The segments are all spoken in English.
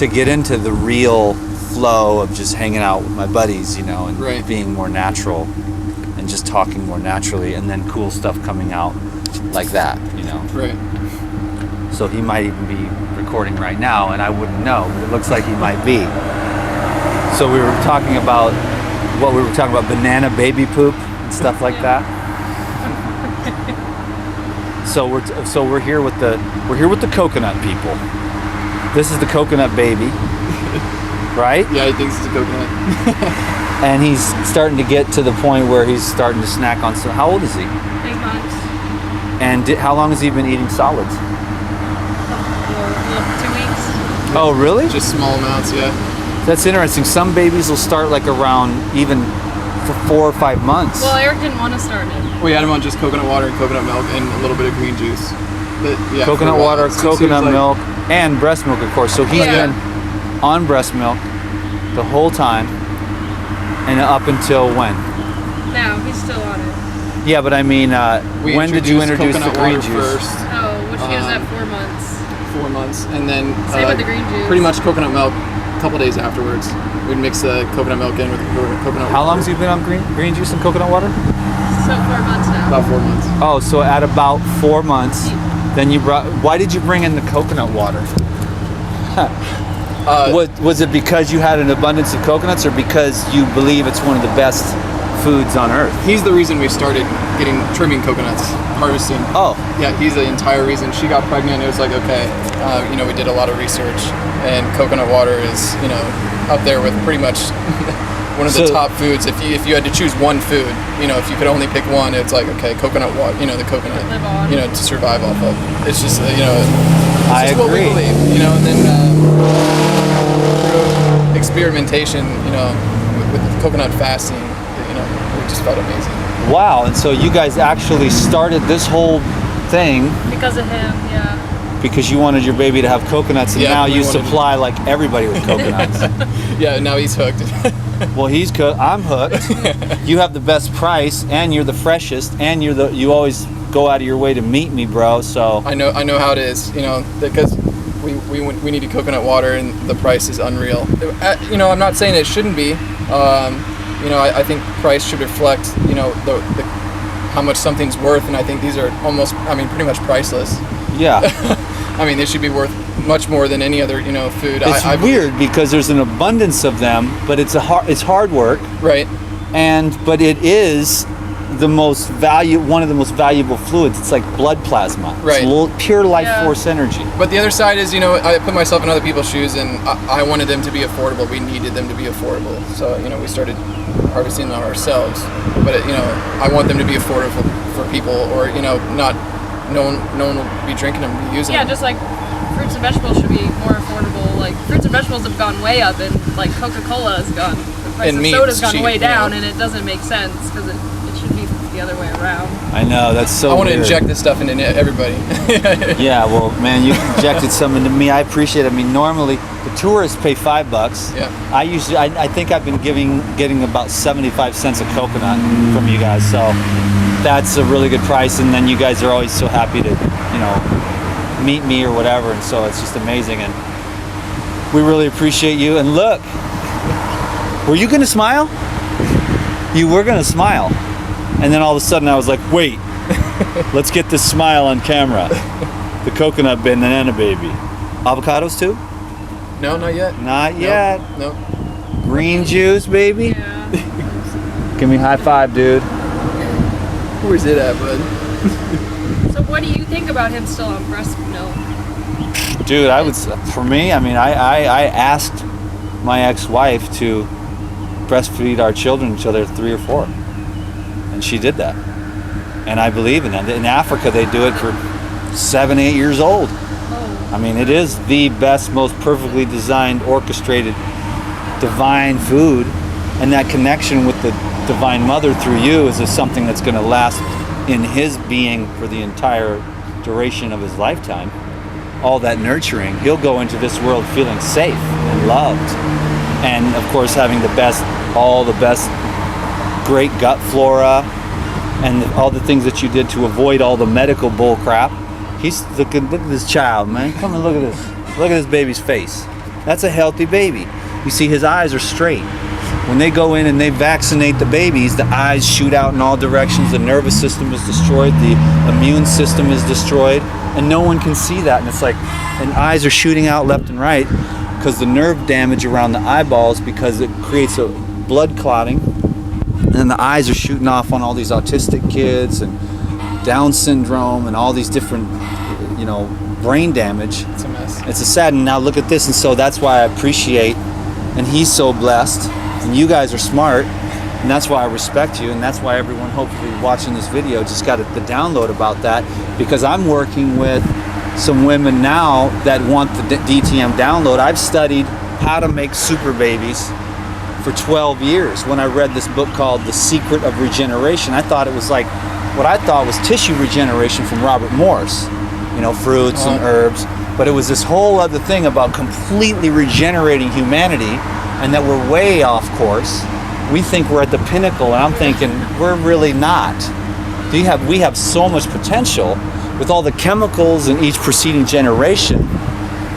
to get into the real flow of just hanging out with my buddies, you know, and Right. being more natural and just talking more naturally, and then cool stuff coming out like that, you know. Right. So he might even be recording right now, and I wouldn't know, but it looks like he might be. So we were talking about banana baby poop and stuff like that. So we're here with the coconut people. This is the coconut baby, right? Yeah, he thinks it's a coconut. And he's starting to get to the point where he's starting to snack on some. How old is he? 8 months. And how long has he been eating solids? 2 weeks. Oh, really? Just small amounts, yeah. That's interesting. Some babies will start like around even for 4 or 5 months. Well, Eric didn't want to start it. We had him on just coconut water and coconut milk and a little bit of green juice. But, yeah, Coconut for a while. water, It seems coconut like- milk, and breast milk, of course. So he's Yeah. been on breast milk the whole time, and up until when? No, he's still on it. Yeah, but I mean, We when did you introduce the coconut green water juice? first, Oh, which he was at 4 months. 4 months, and then Same with the green juice. pretty much coconut milk a couple days afterwards. We'd mix the coconut milk in with the coconut How water. long has he been on green juice and coconut water? So 4 months now. About 4 months. Oh, so at about 4 months, then you brought. Why did you bring in the coconut water? Was it because you had an abundance of coconuts, or because you believe it's one of the best foods on earth? He's the reason we started trimming coconuts, harvesting. Oh, Yeah, he's the entire reason. She got pregnant. It was like, okay, we did a lot of research, and coconut water is, up there with pretty much one of the So- top foods. If you had to choose one food, if you could only pick one, it's like, okay, coconut water, the coconut, Live on. to survive off of. It's just, it's I just what we agree. believe, and then through experimentation, with coconut fasting, it just felt amazing. wow! And so you guys actually started this whole thing Because of him, yeah. because you wanted your baby to have coconuts, and Yeah, now we you wanted- supply like everybody with coconuts. Yeah, now he's hooked. Well, I'm hooked. You have the best price, and you're the freshest, and you always go out of your way to meet me, bro. So I know how it is, because we needed coconut water and the price is unreal. I'm not saying it shouldn't be. I think price should reflect, how much something's worth, and I think these are pretty much priceless. yeah. They should be worth much more than any other, food. It's weird because there's an abundance of them, but it's hard work, Right. but it is one of the most valuable fluids. It's like blood plasma. Right. It's pure life Yeah. force energy. But the other side is, I put myself in other people's shoes, and I wanted them to be affordable. We needed them to be affordable. So, we started harvesting them ourselves. But, I want them to be affordable for people, or, not, no one will be drinking them, be using Yeah, them. just like fruits and vegetables should be more affordable. Like fruits and vegetables have gone way up, and like Coca-Cola has gone. The price And of meat's soda's gone cheap, way down, you know. and it doesn't make sense because it should be the other way around. I know, that's so I want to weird. inject this stuff into everybody. Yeah, well, man, you injected some into me. I appreciate it. Normally the tourists pay $5. Yeah. I think I've been getting about 75 cents a coconut from you guys. So that's a really good price. And then you guys are always so happy to, meet me or whatever. And so it's just amazing. And we really appreciate you. And look, were you going to smile? You were going to smile. And then all of a sudden I was like, wait, let's get this smile on camera. The coconut banana baby. Avocados too? No, not yet. Not yet. No. Green juice, baby. Yeah. Give me a high five, dude. Where's it at, bud? So what do you think about him still on breast milk? Dude, for me, I asked my ex-wife to breastfeed our children until they're 3 or 4. And she did that. And I believe in that. In Africa, they do it for 7, 8 years old. Oh, It is the best, most perfectly designed, orchestrated, divine food. And that connection with the Divine Mother through you is something that's going to last in his being for the entire duration of his lifetime. All that nurturing, he'll go into this world feeling safe and loved. And of course, having all the best, great gut flora, and all the things that you did to avoid all the medical bull crap. Look at this child, man. Come and look at this. Look at this baby's face. That's a healthy baby. You see his eyes are straight. When they go in and they vaccinate the babies, the eyes shoot out in all directions, the nervous system is destroyed, the immune system is destroyed, and no one can see that. And it's like, and eyes are shooting out left and right because the nerve damage around the eyeballs, because it creates a blood clotting, and the eyes are shooting off on all these autistic kids and Down syndrome and all these different, brain damage. It's a mess. It's a sad, and now look at this, and so that's why I appreciate, and he's so blessed, and you guys are smart, and that's why I respect you, and that's why everyone hopefully watching this video just got the download about that, because I'm working with some women now that want the DTM download. I've studied how to make super babies for 12 years. When I read this book called The Secret of Regeneration, I thought it was like what I thought was tissue regeneration from Robert Morse, fruits and herbs, but it was this whole other thing about completely regenerating humanity, and that we're way off course. We think we're at the pinnacle, and I'm thinking we're really not. We have so much potential with all the chemicals in each preceding generation.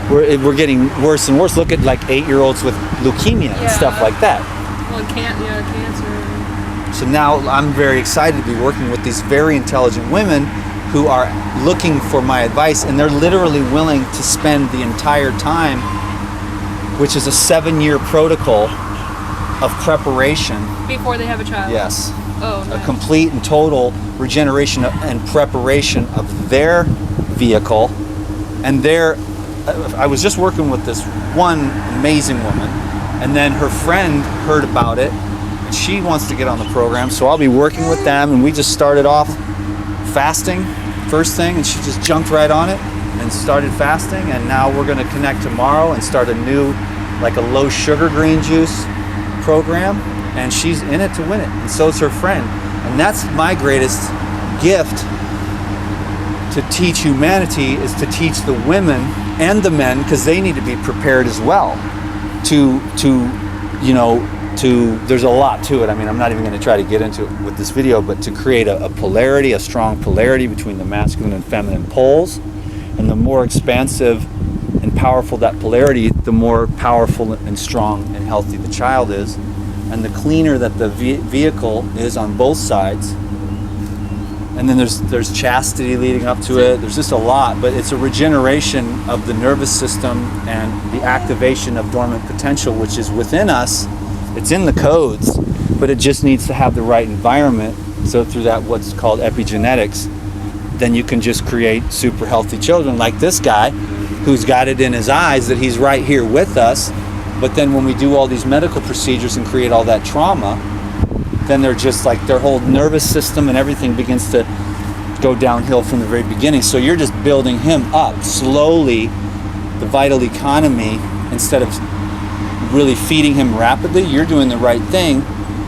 We're getting worse and worse. Look at like 8-year-olds with leukemia and stuff like that. Well, cancer. So now I'm very excited to be working with these very intelligent women who are looking for my advice, and they're literally willing to spend the entire time, which is a 7-year protocol of preparation. Before they have a child? Yes. Oh, nice. A complete and total regeneration and preparation of their vehicle. And I was just working with this one amazing woman, and then her friend heard about it, and she wants to get on the program, so I'll be working with them, and we just started off fasting first thing, and she just jumped right on it and started fasting, and now we're going to connect tomorrow and start a new, like a low sugar green juice program, and she's in it to win it, and so is her friend. And that's my greatest gift to teach humanity, is to teach the women and the men, because they need to be prepared as well there's a lot to it. I mean, I'm not even going to try to get into it with this video, but to create a polarity, a strong polarity between the masculine and feminine poles, and the more expansive and powerful that polarity, the more powerful and strong and healthy the child is, and the cleaner that the vehicle is on both sides. And then there's chastity leading up to it. There's just a lot, but it's a regeneration of the nervous system and the activation of dormant potential, which is within us. It's in the codes, but it just needs to have the right environment. So through that, what's called epigenetics, then you can just create super healthy children, like this guy who's got it in his eyes that he's right here with us. But then when we do all these medical procedures and create all that trauma, then they're just like, their whole nervous system and everything begins to go downhill from the very beginning. So you're just building him up slowly, the vital economy, instead of really feeding him rapidly. You're doing the right thing,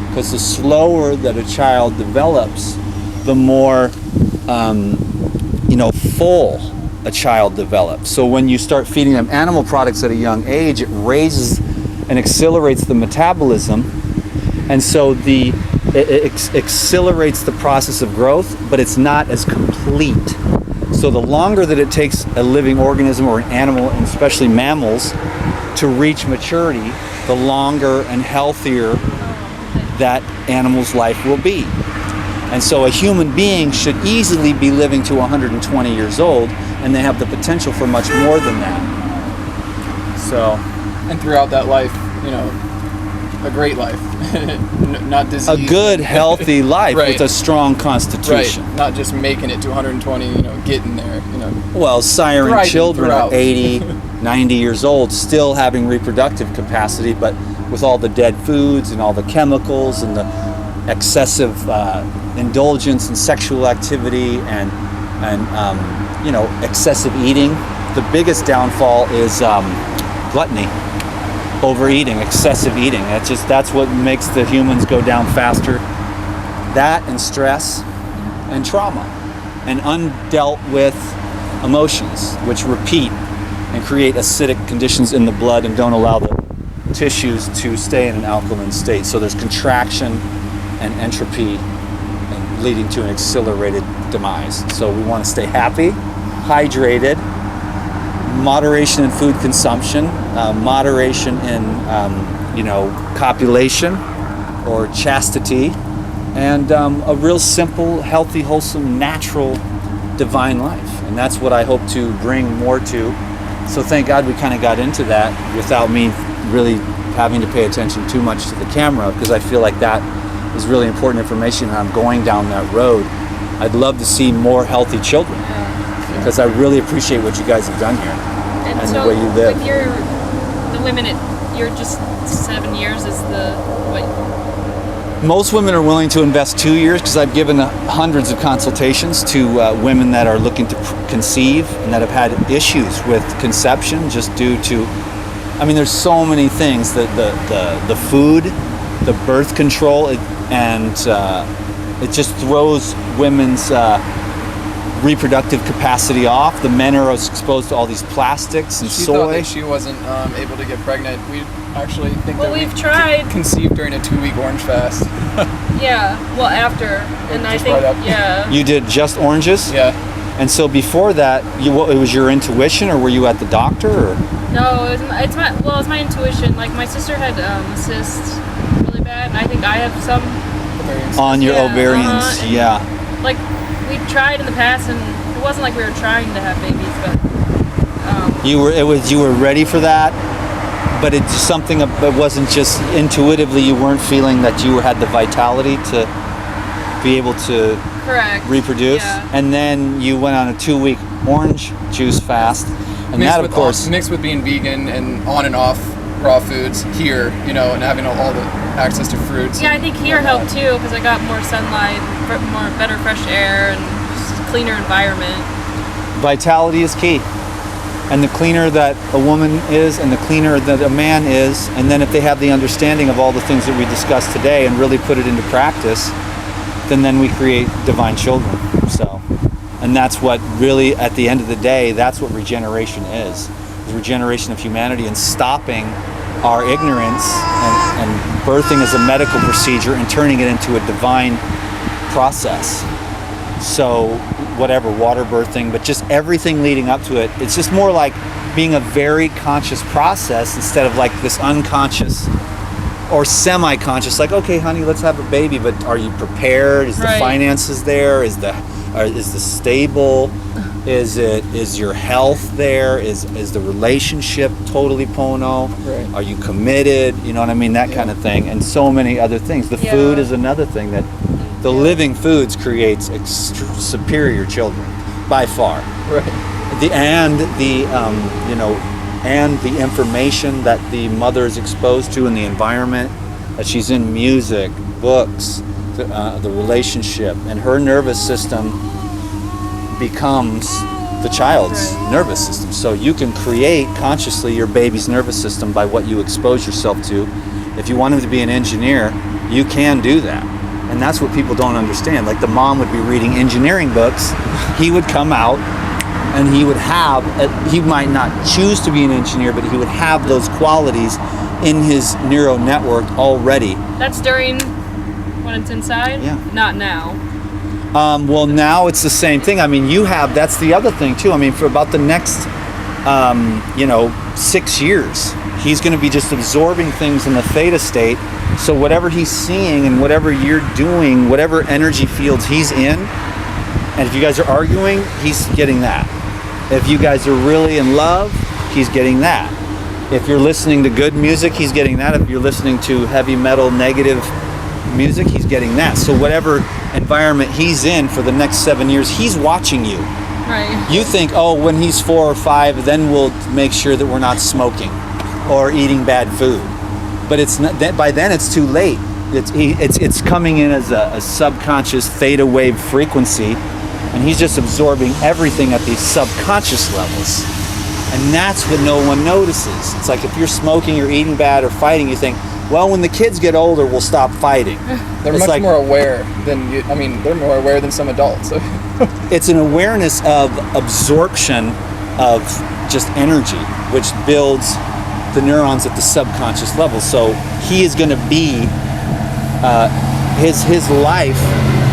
because the slower that a child develops, the more full a child develops. So when you start feeding them animal products at a young age, it raises and accelerates the metabolism, and so it accelerates the process of growth, but it's not as complete. So the longer that it takes a living organism or an animal, and especially mammals, to reach maturity, the longer and healthier that animal's life will be. And so a human being should easily be living to 120 years old, and they have the potential for much more than that. So, and throughout that life, a great life, not disease. A good, healthy life Right. with a strong constitution. Right. Not just making it to 120, getting there, Well, siren Thriving children throughout. are 80, 90 years old, still having reproductive capacity, but with all the dead foods and all the chemicals and the excessive indulgence and sexual activity and excessive eating. The biggest downfall is gluttony, overeating, excessive eating. That's what makes the humans go down faster. That and stress and trauma and undealt with emotions, which repeat and create acidic conditions in the blood and don't allow the tissues to stay in an alkaline state. So there's contraction and entropy, and leading to an accelerated demise. So we want to stay happy, hydrated, moderation in food consumption, moderation in copulation or chastity, and a real simple, healthy, wholesome, natural, divine life. And that's what I hope to bring more to. So thank God we kind of got into that without me really having to pay attention too much to the camera, because I feel like that is really important information and I'm going down that road. I'd love to see more healthy children, because I really appreciate what you guys have done here and so the way you live. with the women, you're just 7 years is the what? Most women are willing to invest 2 years, because I've given hundreds of consultations to women that are looking to conceive and that have had issues with conception just due to, I mean, there's so many things, the food, the birth control, it just throws women's reproductive capacity off. The men are exposed to all these plastics and She thought soy. that she wasn't able to get pregnant. We actually think Well, that we've tried. conceived during a 2-week orange fast. Yeah. Well, after, and I Just think right after. yeah. You did just oranges? Yeah. And so before that, it was your intuition, or were you at the doctor? Or? No, it's my intuition. Like my sister had a cyst really bad, and I think I have some. Ovarian On your Yeah, ovarians, and, yeah. Like we tried in the past, and it wasn't like we were trying to have babies, but You were ready for that, but it's something. It wasn't just intuitively. You weren't feeling that you had the vitality to be able to correct. reproduce. Yeah. And then you went on a 2-week orange juice fast, and that, of course, mixed with being vegan and on and off raw foods here, and having all the access to fruits. Yeah, I think here helped too because I got more sunlight, better fresh air, and just a cleaner environment. vitality is key. And the cleaner that a woman is, and the cleaner that a man is, and then if they have the understanding of all the things that we discussed today and really put it into practice, then we create divine children. So, and that's what really, at the end of the day, that's what regeneration is regeneration of humanity, and stopping our ignorance and birthing as a medical procedure and turning it into a divine process. So whatever, water birthing, but just everything leading up to it, it's just more like being a very conscious process instead of like this unconscious or semi-conscious, like, okay, honey, let's have a baby, but are you prepared? Is the Right. finances there? Is the stable? Is your health there? Is the relationship totally pono? Right. Are you committed? You know what I mean? That kind of thing, and so many other things. The Yeah. food is another thing that the living foods creates superior children by far. Right. And the information that the mother is exposed to in the environment that she's in, music, books, the relationship, and her nervous system becomes the child's nervous system. So you can create consciously your baby's nervous system by what you expose yourself to. If you want him to be an engineer, you can do that. And that's what people don't understand. Like the mom would be reading engineering books, he would come out and he might not choose to be an engineer, but he would have those qualities in his neural network already. That's during when it's inside? Yeah. Not now. Well, now it's the same thing. I mean, that's the other thing too. I mean, for about the next, 6 years, he's going to be just absorbing things in the theta state. So whatever he's seeing and whatever you're doing, whatever energy fields he's in, and if you guys are arguing, he's getting that. If you guys are really in love, he's getting that. If you're listening to good music, he's getting that. If you're listening to heavy metal, negative music, he's getting that. So whatever environment he's in for the next 7 years, he's watching you. Right. You think, oh, when he's 4 or 5, then we'll make sure that we're not smoking or eating bad food. But it's not. By then, it's too late. It's coming in as a subconscious theta wave frequency, and he's just absorbing everything at these subconscious levels. And that's what no one notices. It's like if you're smoking or eating bad or fighting, you think, well, when the kids get older, we'll stop fighting. They're It's much like- more aware than you. I mean, they're more aware than some adults. It's an awareness of absorption of just energy, which builds the neurons at the subconscious level. So he is going to be his life.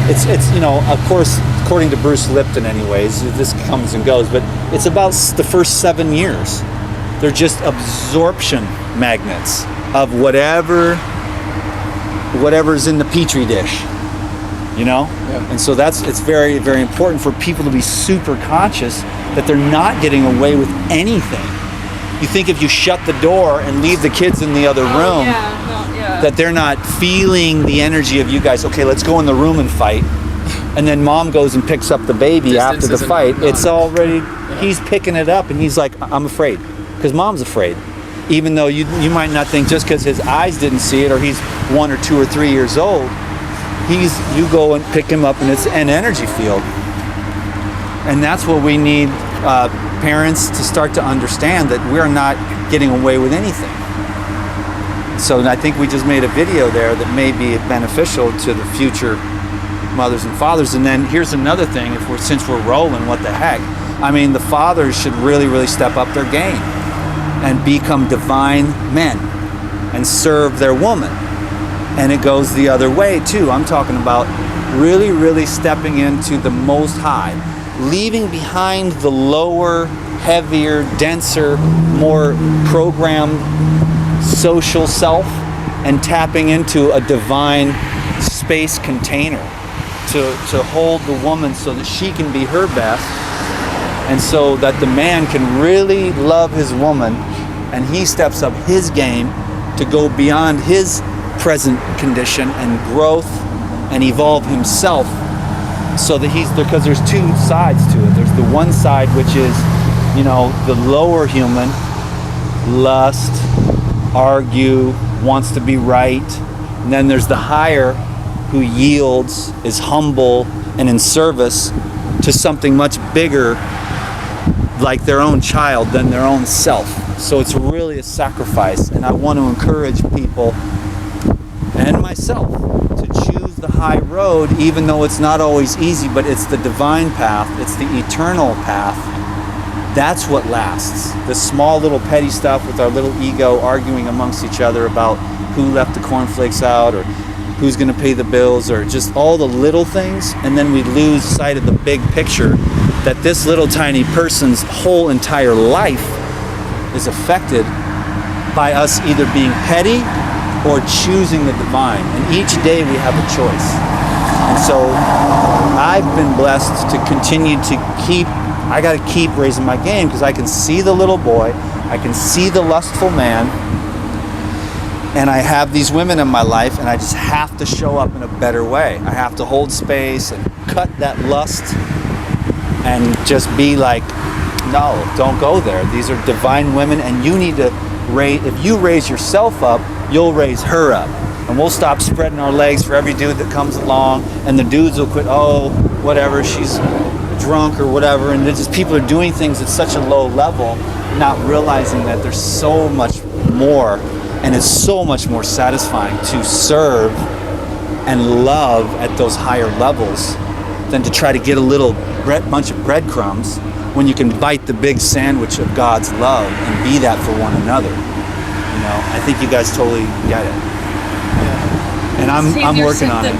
It's of course according to Bruce Lipton anyways, this comes and goes, but it's about the first 7 years. They're just absorption magnets of whatever's in the petri dish, you know? Yeah. And so it's very, very important for people to be super conscious that they're not getting away with anything. You think if you shut the door and leave the kids in the other room, that they're not feeling the energy of you guys. Okay, let's go in the room and fight. And then mom goes and picks up the baby Distance after the isn't fight. none. It's already, he's picking it up and he's like, I'm afraid. Because mom's afraid. Even though you might not think just because his eyes didn't see it or he's 1 or 2 or 3 years old, you go and pick him up and it's an energy field. And that's what we need parents to start to understand, that we're not getting away with anything. So I think we just made a video there that may be beneficial to the future mothers and fathers. And then here's another thing, since we're rolling, what the heck? I mean, the fathers should really, really step up their game and become divine men and serve their woman. And it goes the other way too. I'm talking about really, really stepping into the Most High, leaving behind the lower, heavier, denser, more programmed social self and tapping into a divine space container to hold the woman so that she can be her best, and so that the man can really love his woman and he steps up his game to go beyond his present condition and growth and evolve himself, so that because there's two sides to it. There's the one side which is, the lower human, lust, argue, wants to be right. And then there's the higher who yields, is humble, and in service to something much bigger, like their own child, than their own self. So it's really a sacrifice, and I want to encourage people and myself to choose the high road, even though it's not always easy, but it's the divine path, it's the eternal path. That's what lasts. The small little petty stuff with our little ego arguing amongst each other about who left the cornflakes out or who's going to pay the bills, or just all the little things, and then we lose sight of the big picture, that this little tiny person's whole entire life is affected by us either being petty or choosing the divine. And each day we have a choice. And so I've been blessed to continue to I got to keep raising my game, because I can see the little boy, I can see the lustful man, and I have these women in my life, and I just have to show up in a better way. I have to hold space and cut that lust and just be like, no, don't go there. These are divine women, and you need to if you raise yourself up, you'll raise her up. And we'll stop spreading our legs for every dude that comes along, and the dudes will quit, whatever, she's drunk or whatever, and just people are doing things at such a low level, not realizing that there's so much more, and it's so much more satisfying to serve and love at those higher levels than to try to get a little bunch of breadcrumbs when you can bite the big sandwich of God's love and be that for one another. I think you guys totally get it. Yeah. And I'm working on it.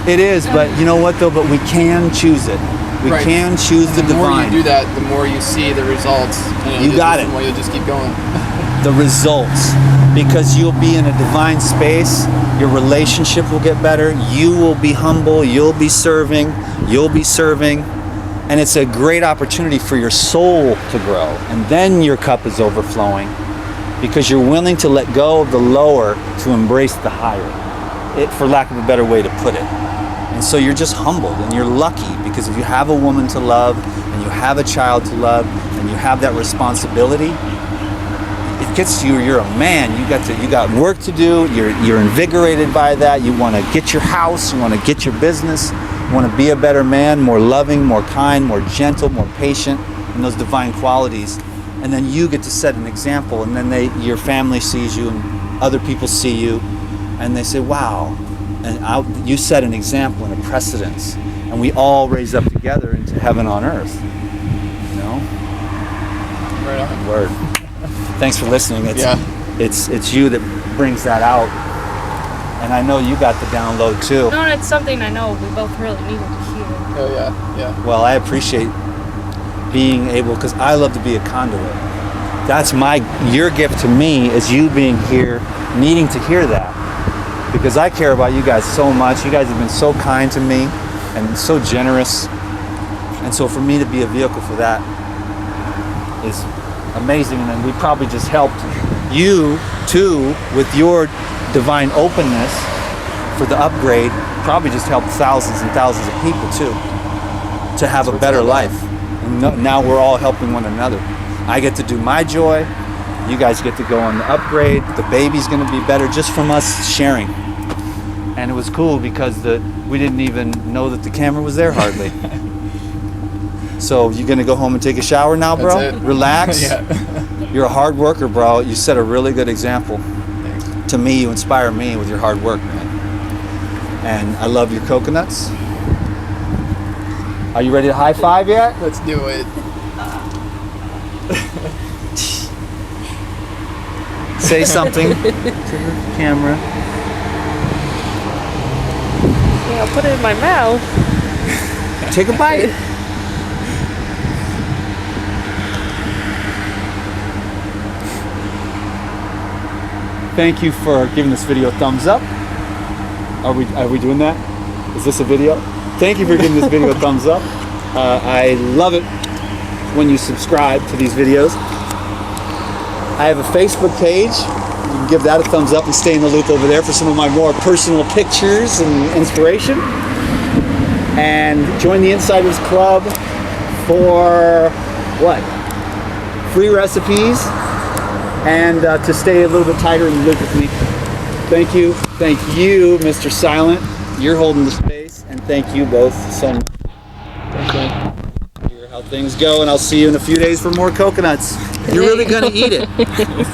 It is, but you know what though? But we can choose it. We can choose the divine. The more you do that, the more you see the results. You got it. The more you'll just keep going. The results, because you'll be in a divine space. Your relationship will get better. You will be humble. You'll be serving. And it's a great opportunity for your soul to grow. And then your cup is overflowing, because you're willing to let go of the lower to embrace the higher, for lack of a better way to put it. And so you're just humbled, and you're lucky, because if you have a woman to love and you have a child to love and you have that responsibility, it gets you, you're a man. You got work to do. You're invigorated by that. You want to get your house, you want to get your business, you want to be a better man, more loving, more kind, more gentle, more patient, and those divine qualities. And then you get to set an example, and then your family sees you, and other people see you, and they say, wow, and you set an example and a precedence, and we all raise up together into heaven on earth. Right on. Word. Thanks for listening. It's you that brings that out, and I know you got the download too. No, and it's something I know we both really needed to hear. Oh yeah. Well, I appreciate being able, because I love to be a conduit. That's your gift to me is you being here, needing to hear that. Because I care about you guys so much. You guys have been so kind to me and so generous. And so for me to be a vehicle for that is amazing. And then we probably just helped you too with your divine openness for the upgrade. Probably just helped thousands and thousands of people too to have a better life. And now we're all helping one another. I get to do my joy. You guys get to go on the upgrade. The baby's going to be better just from us sharing. And it was cool because we didn't even know that the camera was there hardly. So you going to go home and take a shower now, bro? That's it. Relax. Yeah. You're a hard worker, bro. You set a really good example. Thanks. To me, you inspire me with your hard work, man. And I love your coconuts. Are you ready to high five yet? Let's do it. Say something to the camera. Yeah, I'll put it in my mouth. Take a bite. Thank you for giving this video a thumbs up. Are we doing that? Is this a video? Thank you for giving this video a thumbs up. I love it when you subscribe to these videos. I have a Facebook page. You can give that a thumbs up and stay in the loop over there for some of my more personal pictures and inspiration. And join the Insiders Club for what? Free recipes and to stay a little bit tighter in the loop with me. Thank you, Mr. Silent. You're holding the space, and thank you both so much. Thank you. Hear how things go, and I'll see you in a few days for more coconuts. You're really gonna eat it.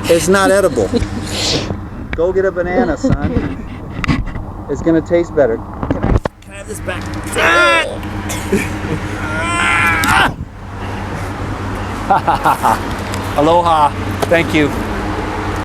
It's not edible. Go get a banana, son. It's gonna taste better. Can I have this back? Aloha. Thank you.